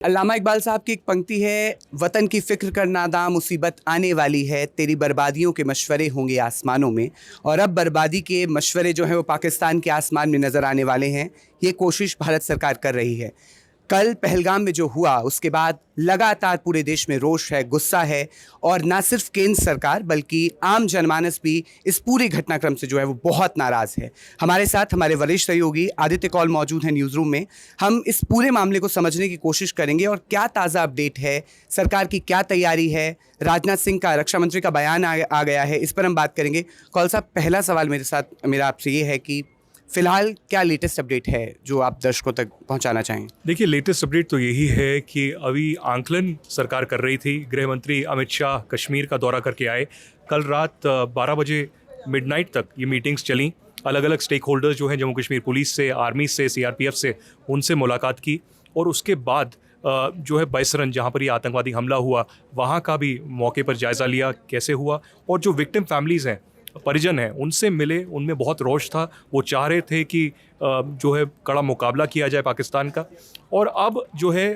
अल्लामा इकबाल साहब की एक पंक्ति है, वतन की फ़िक्र कर नादाम, मुसीबत आने वाली है, तेरी बर्बादियों के मशवरे होंगे आसमानों में। और अब बर्बादी के मशवरे जो हैं वो पाकिस्तान के आसमान में नज़र आने वाले हैं। ये कोशिश भारत सरकार कर रही है। कल पहलगाम में जो हुआ उसके बाद लगातार पूरे देश में रोष है, गुस्सा है, और ना सिर्फ केंद्र सरकार बल्कि आम जनमानस भी इस पूरे घटनाक्रम से जो है वो बहुत नाराज़ है। हमारे साथ हमारे वरिष्ठ सहयोगी आदित्य कौल मौजूद हैं न्यूज़ रूम में। हम इस पूरे मामले को समझने की कोशिश करेंगे और क्या ताज़ा अपडेट है, सरकार की क्या तैयारी है, राजनाथ सिंह का, रक्षा मंत्री का बयान आ गया है, इस पर हम बात करेंगे। कौल साहब, पहला सवाल मेरा आपसे ये है कि फिलहाल क्या लेटेस्ट अपडेट है जो आप दर्शकों तक पहुंचाना चाहें? देखिए, लेटेस्ट अपडेट तो यही है कि अभी आंकलन सरकार कर रही थी। गृह मंत्री अमित शाह कश्मीर का दौरा करके आए। कल रात 12 बजे मिडनाइट तक ये मीटिंग्स चली। अलग अलग स्टेक होल्डर्स जो हैं, जम्मू कश्मीर पुलिस से, आर्मी से, सीआरपीएफ से, उनसे मुलाकात की। और उसके बाद जो है बैसरन, जहाँ पर ये आतंकवादी हमला हुआ, वहाँ का भी मौके पर जायज़ा लिया कैसे हुआ। और जो विक्टिम फैमिलीज़ हैं, परिजन हैं, उनसे मिले। उनमें बहुत रोष था। वो चाह रहे थे कि जो है कड़ा मुकाबला किया जाए पाकिस्तान का। और अब जो है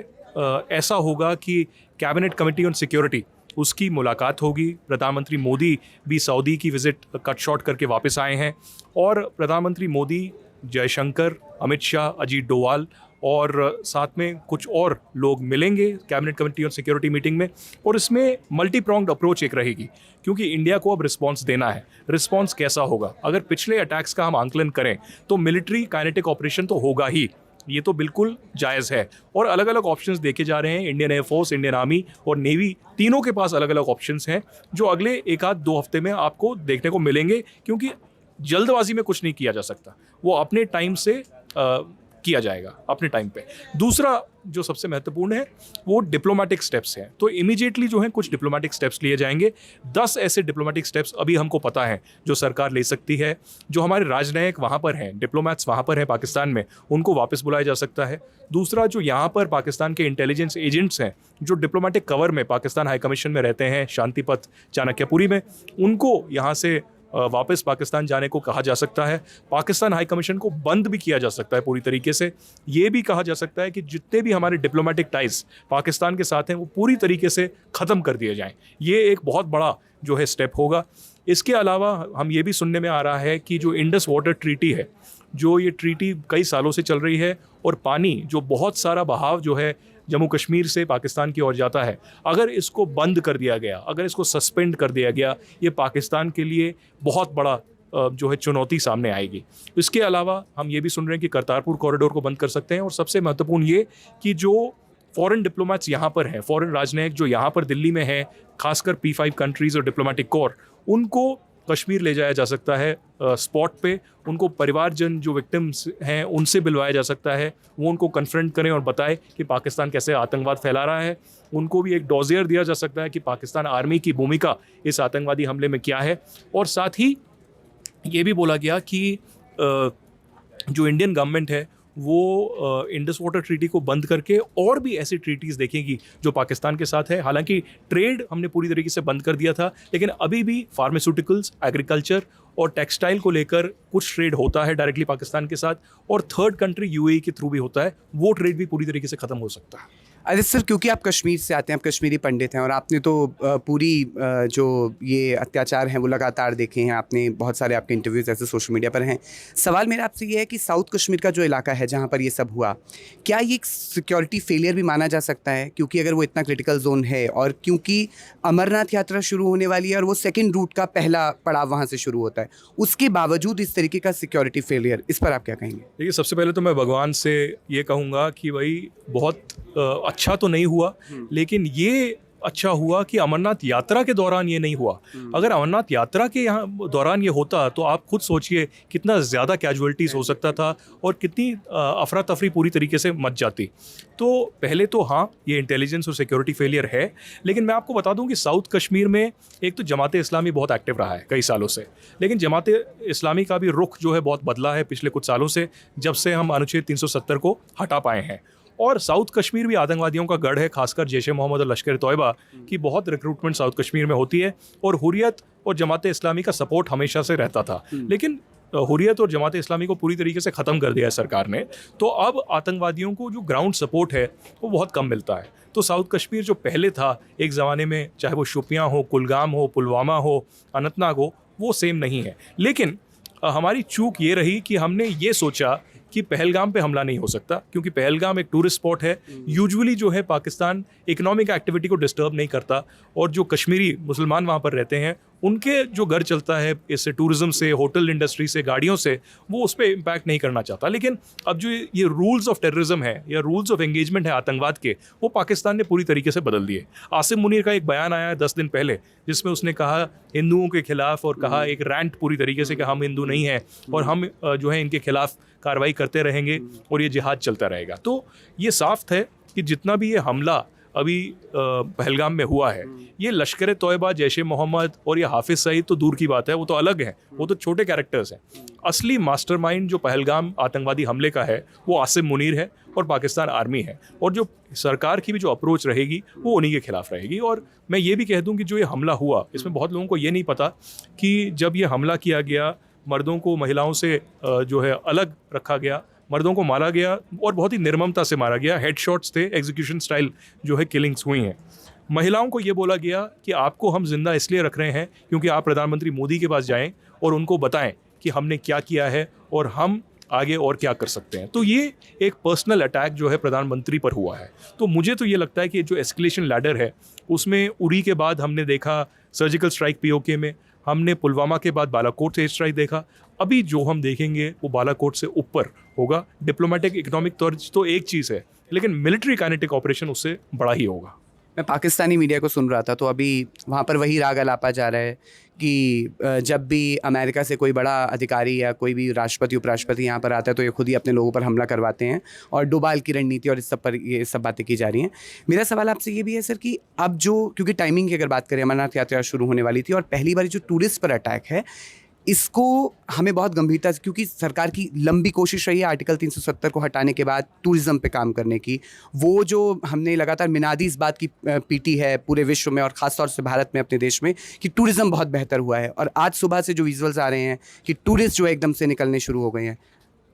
ऐसा होगा कि कैबिनेट कमेटी ऑन सिक्योरिटी, उसकी मुलाकात होगी। प्रधानमंत्री मोदी भी सऊदी की विज़िट कट शॉर्ट करके वापस आए हैं। और प्रधानमंत्री मोदी, जयशंकर, अमित शाह, अजीत डोवाल और साथ में कुछ और लोग मिलेंगे cabinet committee on security meeting में। और इसमें मल्टी प्रॉन्ग्ड अप्रोच एक रहेगी, क्योंकि इंडिया को अब रिस्पांस देना है। रिस्पांस कैसा होगा? अगर पिछले अटैक्स का हम आंकलन करें तो मिलिट्री काइनेटिक ऑपरेशन तो होगा ही, ये तो बिल्कुल जायज़ है। और अलग अलग ऑप्शंस देखे जा रहे हैं। इंडियन एयरफोर्स, इंडियन आर्मी और नेवी, तीनों के पास अलग अलग ऑप्शंस हैं जो अगले एक आध 2 हफ्ते में आपको देखने को मिलेंगे। क्योंकि जल्दबाजी में कुछ नहीं किया जा सकता, वो अपने टाइम से किया जाएगा, अपने टाइम पे। दूसरा जो सबसे महत्वपूर्ण है वो डिप्लोमेटिक स्टेप्स हैं। तो इमीडिएटली जो है कुछ डिप्लोमेटिक स्टेप्स लिए जाएंगे। 10 ऐसे डिप्लोमेटिक स्टेप्स अभी हमको पता है जो सरकार ले सकती है। जो हमारे राजनयिक वहाँ पर हैं, डिप्लोमैट्स वहाँ पर हैं पाकिस्तान में, उनको वापस बुलाया जा सकता है। दूसरा, जो यहाँ पर पाकिस्तान के इंटेलिजेंस एजेंट्स हैं जो डिप्लोमेटिक कवर में पाकिस्तान हाई कमीशन में रहते हैं, शांतिपथ, चाणक्यपुरी में, उनको यहाँ से वापस पाकिस्तान जाने को कहा जा सकता है। पाकिस्तान हाई कमीशन को बंद भी किया जा सकता है पूरी तरीके से। ये भी कहा जा सकता है कि जितने भी हमारे डिप्लोमेटिक टाइज पाकिस्तान के साथ हैं वो पूरी तरीके से ख़त्म कर दिए जाएं। ये एक बहुत बड़ा जो है स्टेप होगा। इसके अलावा हम ये भी सुनने में आ रहा है कि जो इंडस वाटर ट्रीटी है, जो ये ट्रीटी कई सालों से चल रही है, और पानी जो बहुत सारा बहाव जो है जम्मू कश्मीर से पाकिस्तान की ओर जाता है, अगर इसको बंद कर दिया गया, अगर इसको सस्पेंड कर दिया गया, ये पाकिस्तान के लिए बहुत बड़ा जो है चुनौती सामने आएगी। इसके अलावा हम ये भी सुन रहे हैं कि करतारपुर कॉरिडोर को बंद कर सकते हैं। और सबसे महत्वपूर्ण ये कि जो फॉरेन डिप्लोमेट्स यहाँ पर हैं, फॉरेन राजनयिक जो यहाँ पर दिल्ली में हैं, खासकर P5 कंट्रीज़ और डिप्लोमेटिक कोर, उनको कश्मीर ले जाया जा सकता है स्पॉट पे। उनको परिवारजन जो विक्टिम्स हैं उनसे बुलवाया जा सकता है। वो उनको कन्फ्रंट करें और बताएं कि पाकिस्तान कैसे आतंकवाद फैला रहा है। उनको भी एक डोजियर दिया जा सकता है कि पाकिस्तान आर्मी की भूमिका इस आतंकवादी हमले में क्या है। और साथ ही ये भी बोला गया कि जो इंडियन गवर्नमेंट है वो इंडस वाटर ट्रीटी को बंद करके और भी ऐसी ट्रीटीज़ देखेगी जो पाकिस्तान के साथ है। हालांकि ट्रेड हमने पूरी तरीके से बंद कर दिया था, लेकिन अभी भी फार्मास्यूटिकल्स, एग्रीकल्चर और टेक्सटाइल को लेकर कुछ ट्रेड होता है डायरेक्टली पाकिस्तान के साथ, और थर्ड कंट्री UAE के थ्रू भी होता है। वो ट्रेड भी पूरी तरीके से ख़त्म हो सकता है। अरे सर, क्योंकि आप कश्मीर से आते हैं, आप कश्मीरी पंडित हैं, और आपने तो पूरी जो ये अत्याचार हैं वो लगातार देखे हैं। आपने बहुत सारे आपके इंटरव्यूज़ ऐसे सोशल मीडिया पर हैं। सवाल मेरा आपसे ये है कि साउथ कश्मीर का जो इलाका है जहाँ पर ये सब हुआ, क्या ये एक सिक्योरिटी फेलियर भी माना जा सकता है? क्योंकि अगर वो इतना क्रिटिकल जोन है, और क्योंकि अमरनाथ यात्रा शुरू होने वाली है और वो सेकेंड रूट का पहला पड़ाव वहाँ से शुरू होता है, उसके बावजूद इस तरीके का सिक्योरिटी फेलियर, इस पर आप क्या कहेंगे? देखिए, सबसे पहले तो मैं भगवान से ये कहूँगा कि भाई बहुत अच्छा तो नहीं हुआ, लेकिन ये अच्छा हुआ कि अमरनाथ यात्रा के दौरान ये नहीं हुआ। अगर अमरनाथ यात्रा के यहाँ दौरान ये होता तो आप खुद सोचिए कितना ज़्यादा कैजुअलिटीज़ हो सकता था और कितनी अफरा तफरी पूरी तरीके से मच जाती। तो पहले तो हाँ, ये इंटेलिजेंस और सिक्योरिटी फेलियर है। लेकिन मैं आपको बता दूं कि साउथ कश्मीर में एक तो जमात इस्लामी बहुत एक्टिव रहा है कई सालों से, लेकिन जमात इस्लामी का भी रुख जो है बहुत बदला है पिछले कुछ सालों से, जब से हम अनुच्छेद 370 को हटा पाए हैं। और साउथ कश्मीर भी आतंकवादियों का गढ़ है, खासकर जैश ए मोहम्मद और लश्कर तोयबा की बहुत रिक्रूटमेंट साउथ कश्मीर में होती है, और हुर्रियत और जमात इस्लामी का सपोर्ट हमेशा से रहता था। लेकिन हुर्रियत और जमात इस्लामी को पूरी तरीके से ख़त्म कर दिया है सरकार ने, तो अब आतंकवादियों को जो ग्राउंड सपोर्ट है वो बहुत कम मिलता है। तो साउथ कश्मीर जो पहले था एक ज़माने में, चाहे वो शोपियां हो, कुलगाम हो, पुलवामा हो, अनंतनाग हो, वो सेम नहीं है। लेकिन हमारी चूक ये रही कि हमने ये सोचा कि पहलगाम पे हमला नहीं हो सकता, क्योंकि पहलगाम एक टूरिस्ट स्पॉट है। यूजुअली जो है पाकिस्तान इकोनॉमिक एक्टिविटी को डिस्टर्ब नहीं करता, और जो कश्मीरी मुसलमान वहाँ पर रहते हैं उनके जो घर चलता है इससे, टूरिज्म से, होटल इंडस्ट्री से, गाड़ियों से, वो उस पर इम्पैक्ट नहीं करना चाहता। लेकिन अब जो ये रूल्स ऑफ टेररिज्म है या रूल्स ऑफ एंगेजमेंट है आतंकवाद के, वो पाकिस्तान ने पूरी तरीके से बदल दिए। आसिम मुनीर का एक बयान आया है 10 दिन पहले, जिसमें उसने कहा हिंदुओं के खिलाफ, और कहा एक रैंट पूरी तरीके से कि हम हिंदू नहीं हैं और हम जो है इनके खिलाफ कार्रवाई करते रहेंगे और ये जिहाद चलता रहेगा। तो ये साफ है कि जितना भी ये हमला अभी पहलगाम में हुआ है, ये लश्कर तोयबा, जैश ए मोहम्मद और ये हाफिज़ सईद तो दूर की बात है, वो तो अलग हैं, वो तो छोटे कैरेक्टर्स हैं। असली मास्टरमाइंड जो पहलगाम आतंकवादी हमले का है वो आसिम मुनीर है और पाकिस्तान आर्मी है, और जो सरकार की भी जो अप्रोच रहेगी वो उन्हीं के खिलाफ रहेगी। और मैं ये भी कह दूं कि जो ये हमला हुआ, इसमें बहुत लोगों को ये नहीं पता कि जब ये हमला किया गया, मर्दों को महिलाओं से जो है अलग रखा गया, मर्दों को मारा गया और बहुत ही निर्ममता से मारा गया। हेडशॉट्स थे, एग्जीक्यूशन स्टाइल जो है किलिंग्स हुई हैं। महिलाओं को ये बोला गया कि आपको हम जिंदा इसलिए रख रहे हैं क्योंकि आप प्रधानमंत्री मोदी के पास जाएं और उनको बताएं कि हमने क्या किया है और हम आगे और क्या कर सकते हैं। तो ये एक पर्सनल अटैक जो है प्रधानमंत्री पर हुआ है। तो मुझे तो ये लगता है कि जो एस्केलेशन लैडर है उसमें उरी के बाद हमने देखा सर्जिकल स्ट्राइक पीओके में, हमने पुलवामा के बाद बालाकोट से स्ट्राइक देखा, अभी जो हम देखेंगे वो बालाकोट से ऊपर होगा। डिप्लोमेटिक इकोनॉमिक तर्ज तो एक चीज़ है, लेकिन मिलिट्री काइनेटिक ऑपरेशन उससे बड़ा ही होगा। मैं पाकिस्तानी मीडिया को सुन रहा था, तो अभी वहाँ पर वही राग अलापा जा रहा है कि जब भी अमेरिका से कोई बड़ा अधिकारी या कोई भी राष्ट्रपति उपराष्ट्रपति यहाँ पर आता है तो ये खुद ही अपने लोगों पर हमला करवाते हैं, और डोभाल की रणनीति और इस सब पर ये सब बातें की जा रही हैं। मेरा सवाल आपसे ये भी है सर कि अब जो, क्योंकि टाइमिंग की अगर बात करें, अमरनाथ यात्रा शुरू होने वाली थी और पहली बार जो टूरिस्ट पर अटैक है, इसको हमें बहुत गंभीरता से, क्योंकि सरकार की लंबी कोशिश रही है आर्टिकल 370 को हटाने के बाद टूरिज़्म पे काम करने की, वो जो हमने लगातार मिनादी इस बात की पीटी है पूरे विश्व में और ख़ासतौर से भारत में, अपने देश में, कि टूरिज़्म बहुत बेहतर हुआ है। और आज सुबह से जो विजुअल्स आ रहे हैं कि टूरिस्ट जो है एकदम से निकलने शुरू हो गए हैं,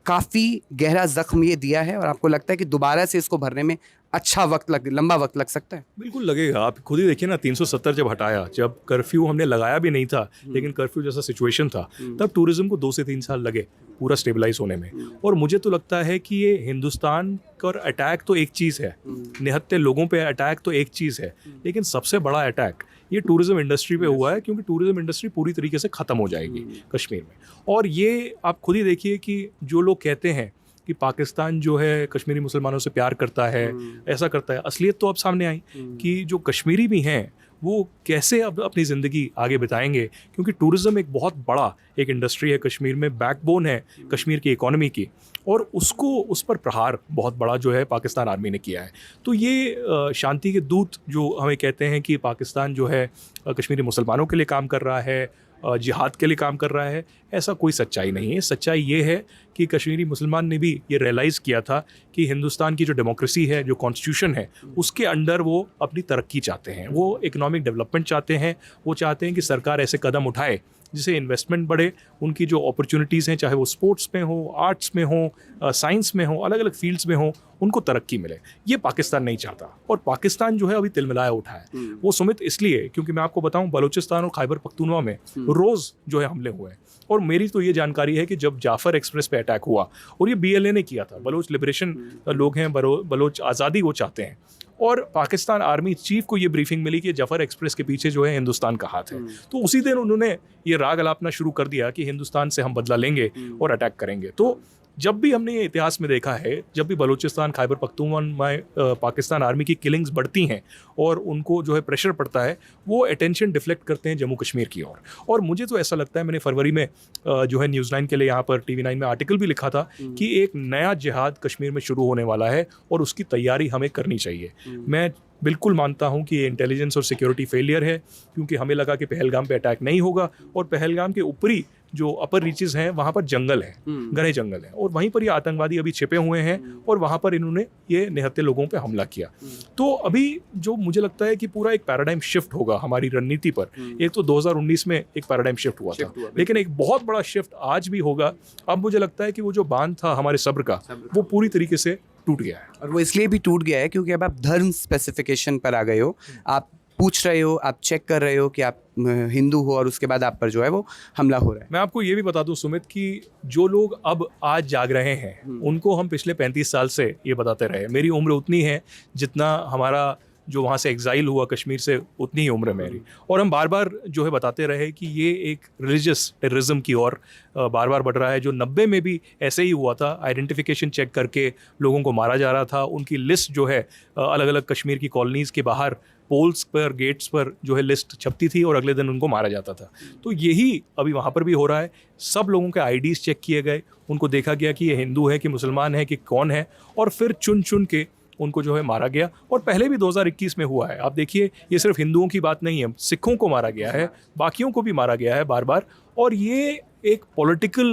काफ़ी गहरा ज़ख्म ये दिया है। और आपको लगता है कि दोबारा से इसको भरने में लंबा वक्त लग सकता है? बिल्कुल लगेगा। आप खुद ही देखिए ना, 370 जब हटाया, जब कर्फ्यू हमने लगाया भी नहीं था, लेकिन कर्फ्यू जैसा सिचुएशन था, तब टूरिज्म को 2 से 3 साल लगे पूरा स्टेबलाइज होने में। और मुझे तो लगता है कि ये हिंदुस्तान पर अटैक तो एक चीज़ है, निहत्थे लोगों पे अटैक तो एक चीज़ है, लेकिन सबसे बड़ा अटैक ये टूरिज्म इंडस्ट्री पे हुआ है, क्योंकि टूरिज्म इंडस्ट्री पूरी तरीके से ख़त्म हो जाएगी कश्मीर में। और ये आप खुद ही देखिए कि जो लोग कहते हैं कि पाकिस्तान जो है कश्मीरी मुसलमानों से प्यार करता है, ऐसा करता है, असलियत तो अब सामने आई कि जो कश्मीरी भी हैं वो कैसे अब अपनी ज़िंदगी आगे बिताएंगे, क्योंकि टूरिज़्म एक बहुत बड़ा एक इंडस्ट्री है कश्मीर में, बैकबोन है कश्मीर की इकोनॉमी की, और उसको, उस पर प्रहार बहुत बड़ा जो है पाकिस्तान आर्मी ने किया है। तो ये शांति के दूत जो हमें कहते हैं कि पाकिस्तान जो है कश्मीरी मुसलमानों के लिए काम कर रहा है, जिहाद के लिए काम कर रहा है, ऐसा कोई सच्चाई नहीं है। सच्चाई ये है कि कश्मीरी मुसलमान ने भी ये रियलाइज़ किया था कि हिंदुस्तान की जो डेमोक्रेसी है, जो कॉन्स्टिट्यूशन है, उसके अंडर वो अपनी तरक्की चाहते हैं, वो इकोनॉमिक डेवलपमेंट चाहते हैं, वो चाहते हैं कि सरकार ऐसे कदम उठाए जिससे इन्वेस्टमेंट बढ़े, उनकी जो अपॉर्चुनिटीज़ हैं, चाहे वो स्पोर्ट्स में हो, आर्ट्स में हो, साइंस में हो, अलग अलग फील्ड्स में हो, उनको तरक्की मिले। ये पाकिस्तान नहीं चाहता, और पाकिस्तान जो है अभी तिलमिलाया उठा है। वो सुमित इसलिए क्योंकि मैं आपको बताऊं, बलूचिस्तान और खैबर पख्तूनवा में रोज़ जो है हमले हुए हैं, और मेरी तो ये जानकारी है कि जब जाफ़र एक्सप्रेस पे अटैक हुआ, और ये BLA ने किया था, बलोच लिबरेशन लोग हैं, बलोच आज़ादी वो चाहते हैं, और पाकिस्तान आर्मी चीफ को ये ब्रीफिंग मिली कि जाफ़र एक्सप्रेस के पीछे जो है हिंदुस्तान का हाथ है। तो उसी दिन उन्होंने ये राग अलापना शुरू कर दिया कि हिंदुस्तान से हम बदला लेंगे और अटैक करेंगे। तो जब भी हमने ये इतिहास में देखा है, जब भी बलूचिस्तान, खैबर पख्तूनख्वा में पाकिस्तान आर्मी की किलिंग्स बढ़ती हैं और उनको जो है प्रेशर पड़ता है, वो अटेंशन डिफ्लेक्ट करते हैं जम्मू कश्मीर की ओर। और मुझे तो ऐसा लगता है, मैंने फरवरी में जो है न्यूज़ 9 के लिए यहाँ पर TV9 में आर्टिकल भी लिखा था कि एक नया जिहाद कश्मीर में शुरू होने वाला है और उसकी तैयारी हमें करनी चाहिए। मैं बिल्कुल मानता हूं कि ये इंटेलिजेंस और सिक्योरिटी फेलियर है, क्योंकि हमें लगा कि पहलगाम पे अटैक नहीं होगा, और पहलगाम के ऊपरी जो अपर रीचेस हैं वहाँ पर जंगल है, घने जंगल है, और वहीं पर ये आतंकवादी अभी छिपे हुए हैं और वहाँ पर इन्होंने ये निहत्थे लोगों पे हमला किया। तो अभी जो मुझे लगता है कि पूरा एक पैराडाइम शिफ्ट होगा हमारी रणनीति पर। एक तो 2019 में एक पैराडाइम शिफ्ट हुआ था, लेकिन एक बहुत बड़ा शिफ्ट आज भी होगा। अब मुझे लगता है कि वो जो बांध था हमारे सब्र का, वो पूरी तरीके से टूट गया है। और वो इसलिए भी टूट गया है क्योंकि अब आप धर्म स्पेसिफिकेशन पर आ गए हो। आप पूछ रहे हो, आप चेक कर रहे हो कि आप हिंदू हो, और उसके बाद आप पर जो है वो हमला हो रहा है। मैं आपको ये भी बता दूं सुमित कि जो लोग अब आज जाग रहे हैं उनको हम पिछले 35 साल से ये बताते रहे। मेरी उम्र उतनी है जितना हमारा जो वहाँ से एग्जाइल हुआ कश्मीर से, उतनी ही उम्र मेरी, और हम बार बार जो है बताते रहे कि ये एक रिलीजियस टेररिज्म की ओर बार बार बढ़ रहा है। जो 90 में भी ऐसे ही हुआ था, आइडेंटिफिकेशन चेक करके लोगों को मारा जा रहा था। उनकी लिस्ट जो है अलग अलग कश्मीर की कॉलोनीज़ के बाहर पोल्स पर, गेट्स पर जो है लिस्ट छपती थी और अगले दिन उनको मारा जाता था। तो यही अभी वहाँ पर भी हो रहा है। सब लोगों के आईडीज़ चेक किए गए, उनको देखा गया कि ये हिंदू है कि मुसलमान है कि कौन है, और फिर चुन चुन के उनको जो है मारा गया। और पहले भी 2021 में हुआ है। आप देखिए, ये सिर्फ हिंदुओं की बात नहीं है, सिखों को मारा गया है, बाकियों को भी मारा गया है बार बार। और ये एक पॉलिटिकल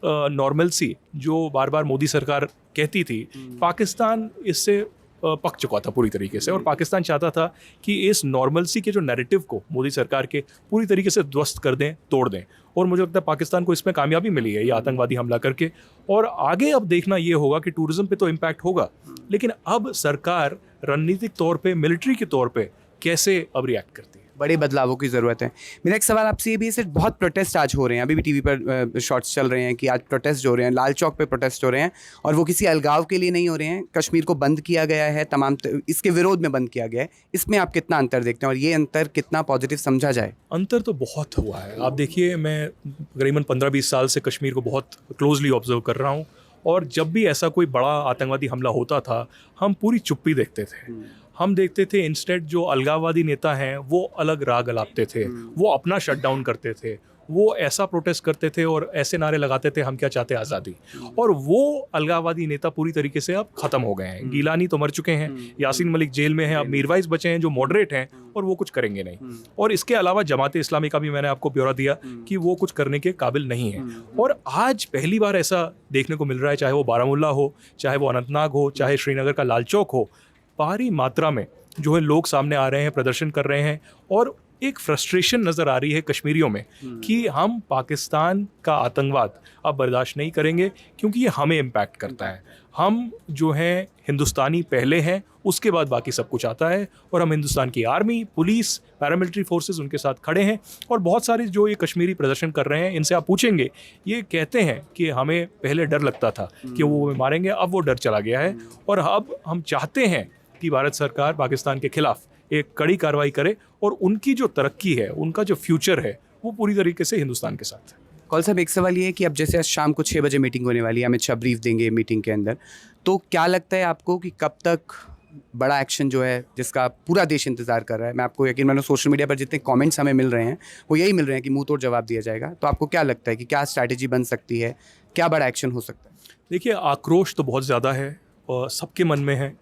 नॉर्मलसी जो बार बार मोदी सरकार कहती थी, पाकिस्तान इससे पक चुका था पूरी तरीके से, और पाकिस्तान चाहता था कि इस नॉर्मलसी के जो नैरेटिव को मोदी सरकार के पूरी तरीके से ध्वस्त कर दें, तोड़ दें। और मुझे लगता है पाकिस्तान को इसमें कामयाबी मिली है ये आतंकवादी हमला करके। और आगे अब देखना ये होगा कि टूरिज्म पे तो इम्पैक्ट होगा, लेकिन अब सरकार रणनीतिक तौर पे, मिलिट्री के तौर पे कैसे अब रिएक्ट करती है। बड़े बदलावों की ज़रूरत है। मेरा एक सवाल आपसे ये भी है, सर, बहुत प्रोटेस्ट आज हो रहे हैं, अभी भी टीवी पर शॉट्स चल रहे हैं कि आज प्रोटेस्ट हो रहे हैं, लाल चौक पे प्रोटेस्ट हो रहे हैं, और वो किसी अलगाव के लिए नहीं हो रहे हैं। कश्मीर को बंद किया गया है, इसके विरोध में बंद किया गया है। इसमें आप कितना अंतर देखते हैं, और ये अंतर कितना पॉजिटिव समझा जाए? अंतर तो बहुत हुआ है। आप देखिए, मैं तकरीबन 15-20 साल से कश्मीर को बहुत क्लोजली ऑब्जर्व कर रहा हूँ, और जब भी ऐसा कोई बड़ा आतंकवादी हमला होता था, हम पूरी चुप्पी देखते थे। हम देखते थे इंस्टेड जो अलगाववादी नेता हैं वो अलग राग अलापते थे, वो अपना शटडाउन करते थे, वो ऐसा प्रोटेस्ट करते थे और ऐसे नारे लगाते थे, हम क्या चाहते हैं, आज़ादी। और वो अलगाववादी नेता पूरी तरीके से अब ख़त्म हो गए हैं। गीलानी तो मर चुके हैं, यासीन मलिक जेल में हैं, अब मीरवाइज बचे हैं जो मॉडरेट हैं, और वो कुछ करेंगे नहीं। और इसके अलावा जमाते इस्लामी का भी मैंने आपको ब्यौरा दिया कि वो कुछ करने के काबिल नहीं है। और आज पहली बार ऐसा देखने को मिल रहा है, चाहे वो बारामुल्ला हो, चाहे वो अनंतनाग हो, चाहे श्रीनगर का लाल चौक हो, भारी मात्रा में जो है लोग सामने आ रहे हैं, प्रदर्शन कर रहे हैं, और एक फ्रस्ट्रेशन नज़र आ रही है कश्मीरियों में कि हम पाकिस्तान का आतंकवाद अब बर्दाश्त नहीं करेंगे, क्योंकि ये हमें इम्पैक्ट करता है। हम जो हैं हिंदुस्तानी पहले हैं, उसके बाद बाकी सब कुछ आता है, और हम हिंदुस्तान की आर्मी, पुलिस, पैरामिलिट्री फोर्सेस उनके साथ खड़े हैं। और बहुत सारे जो ये कश्मीरी प्रदर्शन कर रहे हैं, इनसे आप पूछेंगे, ये कहते हैं कि हमें पहले डर लगता था कि वो मारेंगे, अब वो डर चला गया है, और अब हम चाहते हैं कि भारत सरकार पाकिस्तान के खिलाफ एक कड़ी कार्रवाई करे, और उनकी जो तरक्की है, उनका जो फ्यूचर है, वो पूरी तरीके से हिंदुस्तान के साथ है। कौल साहब, एक सवाल ये है कि अब जैसे आज शाम को 6 बजे मीटिंग होने वाली है, अमित शाह ब्रीफ देंगे मीटिंग के अंदर, तो क्या लगता है आपको कि कब तक बड़ा एक्शन जो है जिसका पूरा देश इंतजार कर रहा है? मैं आपको यकीन मानो, सोशल मीडिया पर जितने कमेंट्स हमें मिल रहे हैं वो यही मिल रहे हैं कि मुंह तोड़ जवाब दिया जाएगा। तो आपको क्या लगता है कि क्या स्ट्रैटेजी बन सकती है, क्या बड़ा एक्शन हो सकता है? देखिए, आक्रोश तो बहुत ज़्यादा है और सबके मन में है,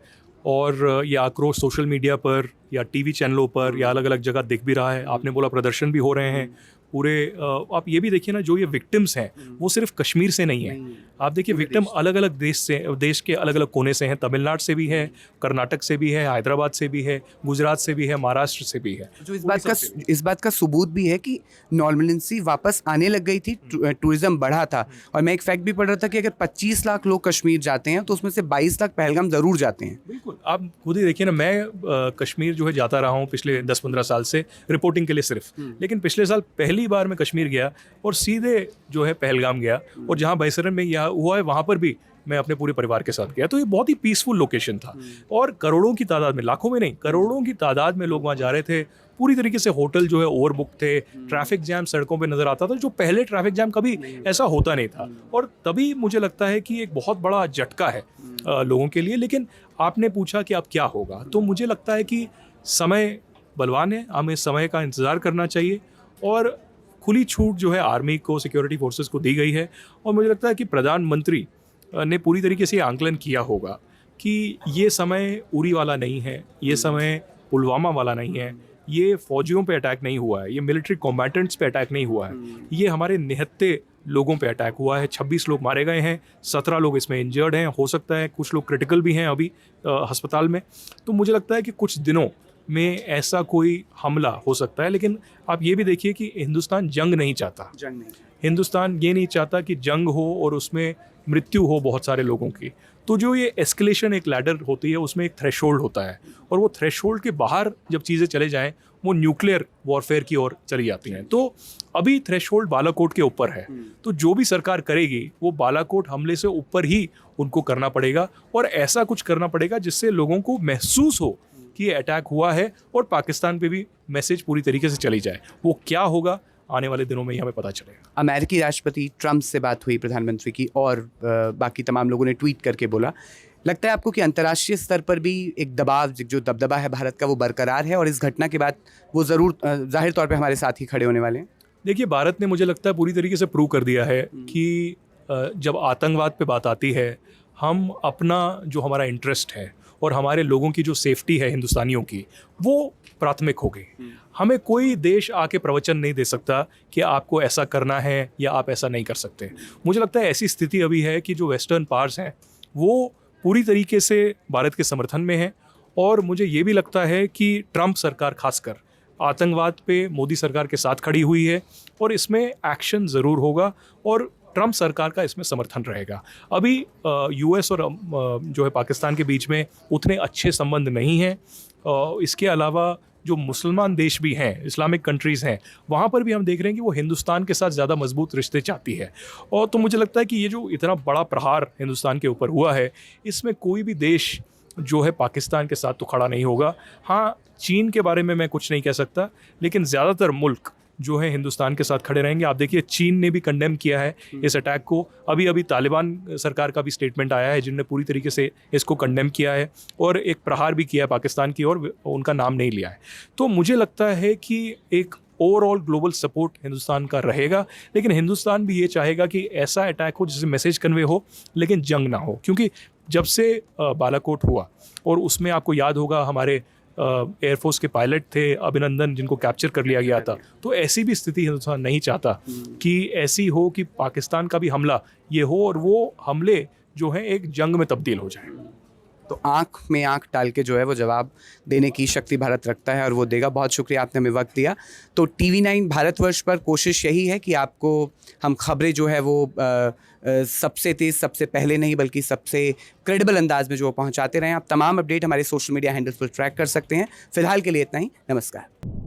और ये आक्रोश सोशल मीडिया पर या टीवी चैनलों पर या अलग अलग जगह दिख भी रहा है। आपने बोला प्रदर्शन भी हो रहे हैं पूरे। आप ये भी देखिए ना, जो ये विक्टिम्स हैं वो सिर्फ कश्मीर से नहीं है। आप देखिए, विक्टिम अलग अलग देश के अलग अलग कोने से हैं। तमिलनाडु से भी है, कर्नाटक से भी है, हैदराबाद से भी है, गुजरात से भी है, महाराष्ट्र से भी है। जो इस बात का सबूत भी है कि नॉर्मलेंसी वापस आने लग गई थी, टूरिज्म बढ़ा था। और मैं एक फैक्ट भी पढ़ रहा था कि अगर 25 लाख लोग कश्मीर जाते हैं तो उसमें से 22 लाख पहलगाम ज़रूर जाते हैं। बिल्कुल, आप खुद ही देखिए ना, मैं कश्मीर जो है जाता रहा हूँ पिछले 10-15 साल से रिपोर्टिंग के लिए सिर्फ। लेकिन पिछले साल पहली बार मैं कश्मीर गया और सीधे जो है पहलगाम गया, और जहाँ बैसरन में यह हुआ है वहाँ पर भी मैं अपने पूरे परिवार के साथ गया। तो ये बहुत ही पीसफुल लोकेशन था, और करोड़ों की तादाद में, लाखों में नहीं, करोड़ों की तादाद में लोग वहाँ जा रहे थे। पूरी तरीके से होटल जो है ओवरबुक थे, ट्रैफिक जैम सड़कों पे नज़र आता था, जो पहले ट्रैफिक जैम कभी ऐसा होता नहीं था। और तभी मुझे लगता है कि एक बहुत बड़ा झटका है लोगों के लिए। लेकिन आपने पूछा कि अब क्या होगा, तो मुझे लगता है कि समय बलवान है, हमें समय का इंतज़ार करना चाहिए, और खुली छूट जो है आर्मी को, सिक्योरिटी फोर्सेस को दी गई है। और मुझे लगता है कि प्रधानमंत्री ने पूरी तरीके से आंकलन किया होगा कि ये समय उरी वाला नहीं है, ये समय पुलवामा वाला नहीं है, ये फौजियों पे अटैक नहीं हुआ है, ये मिलिट्री कॉम्बैटेंट्स पे अटैक नहीं हुआ है, ये हमारे निहत्थे लोगों पे अटैक हुआ है। 26 लोग मारे गए हैं, 17 लोग इसमें इंजर्ड हैं, हो सकता है कुछ लोग क्रिटिकल भी हैं अभी अस्पताल में। तो मुझे लगता है कि कुछ दिनों में ऐसा कोई हमला हो सकता है, लेकिन आप ये भी देखिए कि हिंदुस्तान जंग नहीं चाहता। जंग नहीं। हिंदुस्तान ये नहीं चाहता कि जंग हो और उसमें मृत्यु हो बहुत सारे लोगों की। तो जो ये एस्केलेशन एक लैडर होती है, उसमें एक थ्रेशोल्ड होता है, और वो थ्रेशोल्ड के बाहर जब चीज़ें चले जाएं वो न्यूक्लियर वॉरफेयर की ओर चली जाती हैं। तो अभी थ्रेशोल्ड बालाकोट के ऊपर है, तो जो भी सरकार करेगी वो बालाकोट हमले से ऊपर ही उनको करना पड़ेगा, और ऐसा कुछ करना पड़ेगा जिससे लोगों को महसूस हो कि ये अटैक हुआ है और पाकिस्तान पे भी मैसेज पूरी तरीके से चली जाए। वो क्या होगा आने वाले दिनों में ही हमें पता चलेगा। अमेरिकी राष्ट्रपति ट्रंप से बात हुई प्रधानमंत्री की, और बाकी तमाम लोगों ने ट्वीट करके बोला। लगता है आपको कि अंतर्राष्ट्रीय स्तर पर भी एक दबाव, जो दबदबा है भारत का, वो बरकरार है और इस घटना के बाद वो ज़रूर जाहिर तौर पे हमारे साथ ही खड़े होने वाले हैं? देखिए, भारत ने मुझे लगता है पूरी तरीके से प्रूव कर दिया है कि जब आतंकवाद पे बात आती है, हम अपना जो हमारा इंटरेस्ट है और हमारे लोगों की जो सेफ्टी है हिंदुस्तानियों की, वो प्राथमिक हो गई। हमें कोई देश आके प्रवचन नहीं दे सकता कि आपको ऐसा करना है या आप ऐसा नहीं कर सकते। मुझे लगता है ऐसी स्थिति अभी है कि जो वेस्टर्न पावर्स हैं वो पूरी तरीके से भारत के समर्थन में हैं, और मुझे ये भी लगता है कि ट्रंप सरकार खासकर आतंकवाद पे मोदी सरकार के साथ खड़ी हुई है, और इसमें एक्शन ज़रूर होगा और ट्रंप सरकार का इसमें समर्थन रहेगा। अभी यूएस और जो है पाकिस्तान के बीच में उतने अच्छे संबंध नहीं हैं। इसके अलावा जो मुसलमान देश भी हैं, इस्लामिक कंट्रीज़ हैं, वहाँ पर भी हम देख रहे हैं कि वो हिंदुस्तान के साथ ज़्यादा मजबूत रिश्ते चाहती है। और तो मुझे लगता है कि ये जो इतना बड़ा प्रहार हिंदुस्तान के ऊपर हुआ है, इसमें कोई भी देश जो है पाकिस्तान के साथ तो खड़ा नहीं होगा। हाँ, चीन के बारे में मैं कुछ नहीं कह सकता, लेकिन ज़्यादातर मुल्क जो है हिंदुस्तान के साथ खड़े रहेंगे। आप देखिए, चीन ने भी कंडेम किया है इस अटैक को। अभी तालिबान सरकार का भी स्टेटमेंट आया है जिनने पूरी तरीके से इसको कंडेम किया है और एक प्रहार भी किया है पाकिस्तान की ओर, उनका नाम नहीं लिया है। तो मुझे लगता है कि एक ओवरऑल ग्लोबल सपोर्ट हिंदुस्तान का रहेगा, लेकिन हिंदुस्तान भी ये चाहेगा कि ऐसा अटैक हो जिससे मैसेज कन्वे हो, लेकिन जंग ना हो। क्योंकि जब से बालाकोट हुआ, और उसमें आपको याद होगा हमारे एयरफोर्स के पायलट थे अभिनंदन, जिनको कैप्चर कर लिया गया था। तो ऐसी भी स्थिति हिंदुस्तान नहीं चाहता कि ऐसी हो कि पाकिस्तान का भी हमला ये हो और वो हमले जो है एक जंग में तब्दील हो जाए। तो आँख में आँख डाल के जो है वो जवाब देने की शक्ति भारत रखता है और वो देगा। बहुत शुक्रिया, आपने हमें वक्त दिया। तो TV9 भारतवर्ष पर कोशिश यही है कि आपको हम खबरें जो है वो सबसे तेज़, सबसे पहले नहीं बल्कि सबसे क्रेडिबल अंदाज में जो पहुंचाते रहें। आप तमाम अपडेट हमारे सोशल मीडिया हैंडल्स पर ट्रैक कर सकते हैं। फिलहाल के लिए इतना ही। नमस्कार।